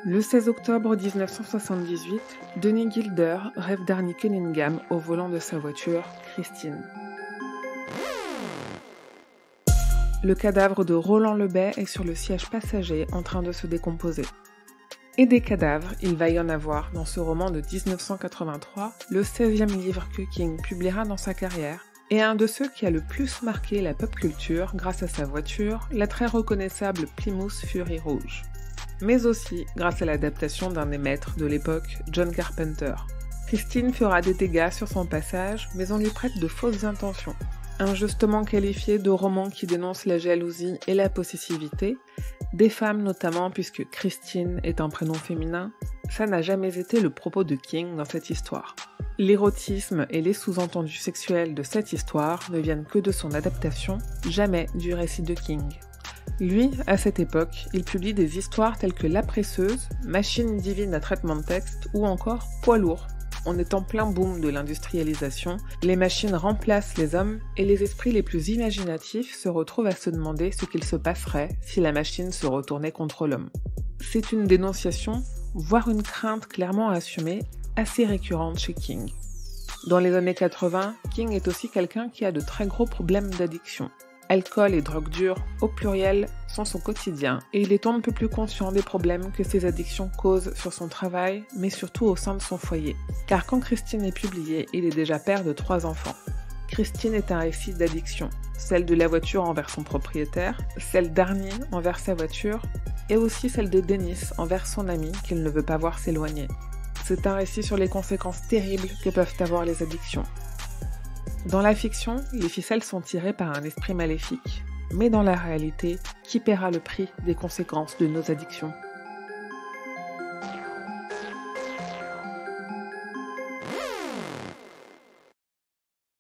Le 16 octobre 1978, Denis Gilder rêve d'Arnie Cunningham au volant de sa voiture, Christine. Le cadavre de Roland Lebey est sur le siège passager en train de se décomposer. Et des cadavres, il va y en avoir dans ce roman de 1983, le 16e livre que King publiera dans sa carrière, et un de ceux qui a le plus marqué la pop culture grâce à sa voiture, la très reconnaissable Plymouth Fury rouge. Mais aussi grâce à l'adaptation d'un des maîtres de l'époque, John Carpenter. Christine fera des dégâts sur son passage, mais on lui prête de fausses intentions. Injustement qualifié de roman qui dénonce la jalousie et la possessivité, des femmes notamment puisque Christine est un prénom féminin, ça n'a jamais été le propos de King dans cette histoire. L'érotisme et les sous-entendus sexuels de cette histoire ne viennent que de son adaptation, jamais du récit de King. Lui, à cette époque, il publie des histoires telles que La Presseuse, Machine divine à traitement de texte ou encore Poids lourd. On est en plein boom de l'industrialisation, les machines remplacent les hommes et les esprits les plus imaginatifs se retrouvent à se demander ce qu'il se passerait si la machine se retournait contre l'homme. C'est une dénonciation, voire une crainte clairement assumée, assez récurrente chez King. Dans les années 80, King est aussi quelqu'un qui a de très gros problèmes d'addiction. Alcool et drogue dure, au pluriel, sont son quotidien, et il est un peu plus conscient des problèmes que ses addictions causent sur son travail, mais surtout au sein de son foyer. Car quand Christine est publiée, il est déjà père de 3 enfants. Christine est un récit d'addiction, celle de la voiture envers son propriétaire, celle d'Arnie envers sa voiture, et aussi celle de Dennis envers son ami qu'il ne veut pas voir s'éloigner. C'est un récit sur les conséquences terribles que peuvent avoir les addictions. Dans la fiction, les ficelles sont tirées par un esprit maléfique. Mais dans la réalité, qui paiera le prix des conséquences de nos addictions ?